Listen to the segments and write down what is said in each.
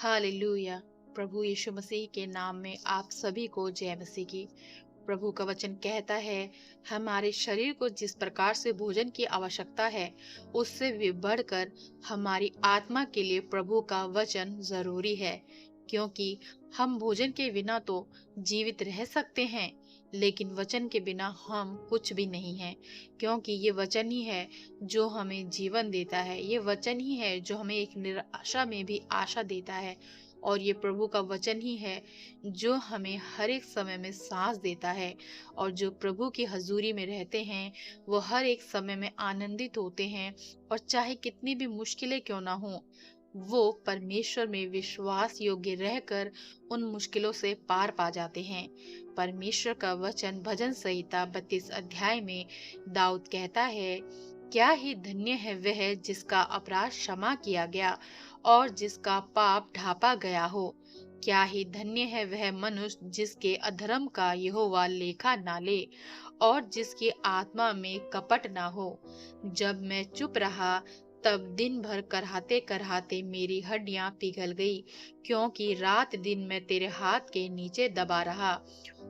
Hallelujah. प्रभु यीशु मसीह के नाम में आप सभी को जय मसीह की। प्रभु का वचन कहता है, हमारे शरीर को जिस प्रकार से भोजन की आवश्यकता है, उससे भी बढ़कर हमारी आत्मा के लिए प्रभु का वचन जरूरी है। क्योंकि हम भोजन के बिना तो जीवित रह सकते हैं, लेकिन वचन के बिना हम कुछ भी नहीं हैं। क्योंकि ये वचन ही है जो हमें जीवन देता है। ये वचन ही है जो हमें एक निराशा में भी आशा देता है। और ये प्रभु का वचन ही है जो हमें हर एक समय में सांस देता है। और जो प्रभु की हजूरी में रहते हैं, वो हर एक समय में आनंदित होते हैं। और चाहे कितनी भी मुश्किलें क्यों ना हो, वो परमेश्वर में विश्वास योग्य रहकर उन मुश्किलों से पार पा जाते हैं। परमेश्वर का वचन भजन संहिता 32 अध्याय में दाऊद कहता है, क्या ही धन्य है वह जिसका अपराध क्षमा किया गया और जिसका पाप ढांपा गया हो। क्या ही धन्य है वह मनुष्य जिसके अधर्म का यहोवा लेखा ना ले और जिसकी आत्मा में कपट ना हो। जब मैं चुप रहा, तब दिन भर कराहते कराहते मेरी हड्डियां पिघल गई, क्योंकि रात दिन मैं तेरे हाथ के नीचे दबा रहा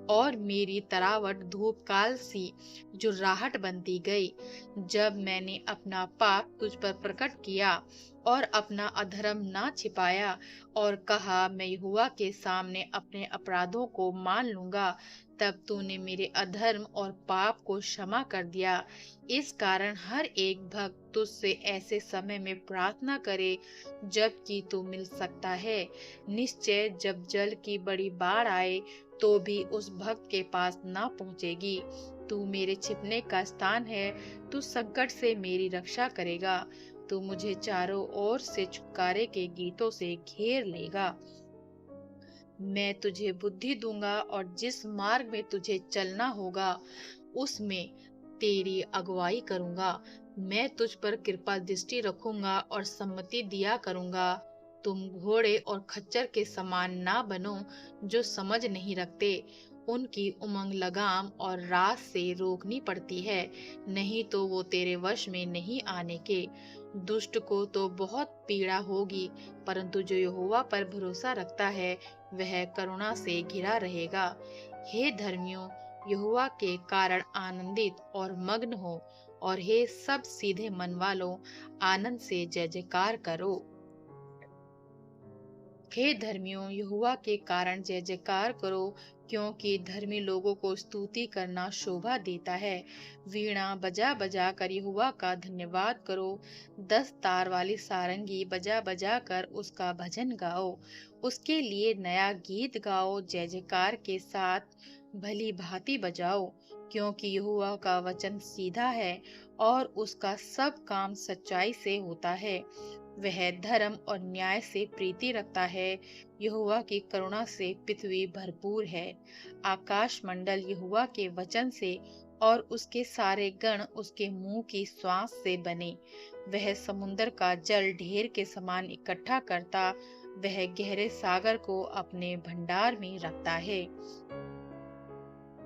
और मेरी तरावट धूप काल सी जो राहट बनती गई। जब मैंने अपना पाप तुझ पर प्रकट किया और अपना अधर्म ना छिपाया और कहा, मैं यहोवा के सामने अपने अपराधों को मान लूंगा, तब तूने मेरे अधर्म और पाप को क्षमा कर दिया। इस कारण हर एक भक्त तुझसे ऐसे समय में प्रार्थना करे जबकि तू मिल सकता है। निश्चय जब जल की बड़ी बाढ़ आए तो भी उस भक्त के पास ना पहुंचेगी। तू मेरे छिपने का स्थान है, तू संकट से मेरी रक्षा करेगा। तू मुझे चारों ओर से छुटकारे के गीतों से घेर लेगा। मैं तुझे बुद्धि दूंगा और जिस मार्ग में तुझे चलना होगा उसमें तेरी अगुवाई करूंगा। मैं तुझ पर कृपा दृष्टि रखूंगा और सम्मति दिया करूंगा। तुम घोड़े और खच्चर के समान ना बनो जो समझ नहीं रखते। उनकी उमंग लगाम और रात से रोकनी पड़ती है, नहीं तो वो तेरे वश में नहीं आने के। दुष्ट को तो बहुत पीड़ा होगी, परंतु जो यहोवा पर भरोसा रखता है वह करुणा से घिरा रहेगा। हे धर्मियों, यहोवा के कारण आनंदित और मग्न हो, और हे सब सीधे मन वालों, आनंद से जय जयकार करो। हे धर्मियों, यहोवा के कारण जय जयकार करो, क्योंकि धर्मी लोगों को स्तुति करना शोभा देता है। वीणा बजा बजा कर यहोवा का धन्यवाद करो। 10 तार वाली सारंगी बजा बजा कर उसका भजन गाओ। उसके लिए नया गीत गाओ, जय जयकार के साथ भली भांति बजाओ। क्योंकि यहोवा का वचन सीधा है और उसका सब काम सच्चाई से होता है। वह धर्म और न्याय से प्रीति रखता है। यहोवा की करुणा से पृथ्वी भरपूर है। आकाश मंडल यहोवा के वचन से और उसके सारे गण उसके मुंह की श्वास से बने। वह समुद्र का जल ढेर के समान इकट्ठा करता, वह गहरे सागर को अपने भंडार में रखता है।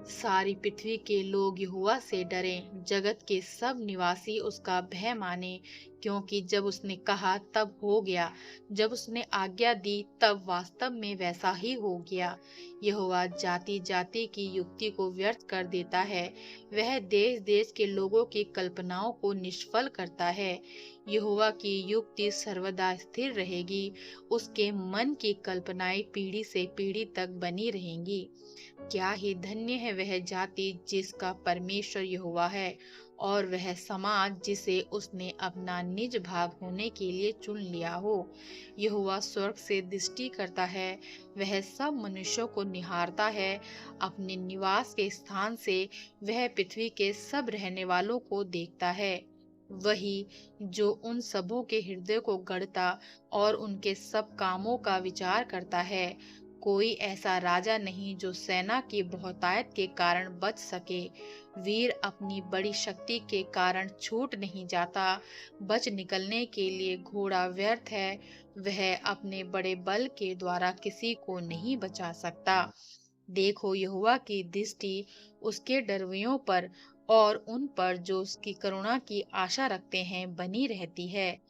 सारी पृथ्वी के लोग यहोवा से डरें, जगत के सब निवासी उसका भय माने। क्योंकि जब उसने कहा तब हो गया, जब उसने आज्ञा दी तब वास्तव में वैसा ही हो गया। यहोवा जाति जाति की युक्ति को व्यर्थ कर देता है, वह देश देश के लोगों की कल्पनाओं को निष्फल करता है। यहोवा की युक्ति सर्वदा स्थिर रहेगी, उसके मन की कल्पनाएं पीढ़ी से पीढ़ी तक बनी रहेंगी। क्या ही धन्य है वह जाति जिसका परमेश्वर यहोवा है, और वह समाज जिसे उसने अपना निज भाग होने के लिए चुन लिया हो। यहोवा स्वर्ग से दृष्टि करता है, वह सब मनुष्यों को निहारता है। अपने निवास के स्थान से वह पृथ्वी के सब रहने वालों को देखता है। वही जो उन सबों के हृदय को गढ़ता और उनके सब कामों का विचार करता है। कोई ऐसा राजा नहीं जो सेना की बहुतायत के कारण बच सके। वीर अपनी बड़ी शक्ति के कारण छूट नहीं जाता। बच निकलने के लिए घोड़ा व्यर्थ है, वह अपने बड़े बल के द्वारा किसी को नहीं बचा सकता। देखो, यहोवा की दृष्टि उसके डरवैयों पर और उन पर जो उसकी करुणा की आशा रखते हैं बनी रहती है,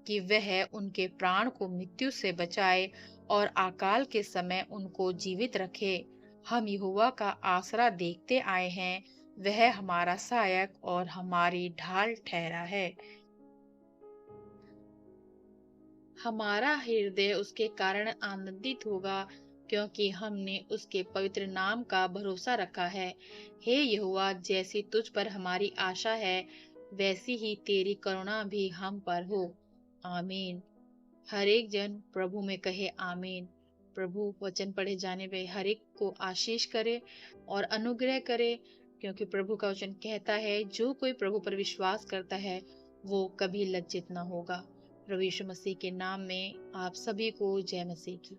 कि वह उनके प्राण को मृत्यु से बचाए और अकाल के समय उनको जीवित रखे। हम यहोवा का आसरा देखते आए हैं, वह हमारा सहायक और हमारी ढाल ठहरा है। हमारा हृदय उसके कारण आनंदित होगा, क्योंकि हमने उसके पवित्र नाम का भरोसा रखा है। हे यहोवा, जैसी तुझ पर हमारी आशा है, वैसी ही तेरी करुणा भी हम पर हो। आमीन। हर एक जन प्रभु में कहे आमीन। प्रभु वचन पढ़े जाने पे हर एक को आशीष करे और अनुग्रह करे, क्योंकि प्रभु का वचन कहता है जो कोई प्रभु पर विश्वास करता है वो कभी लज्जित न होगा। प्रभु यीशु मसीह के नाम में आप सभी को जय मसीह की।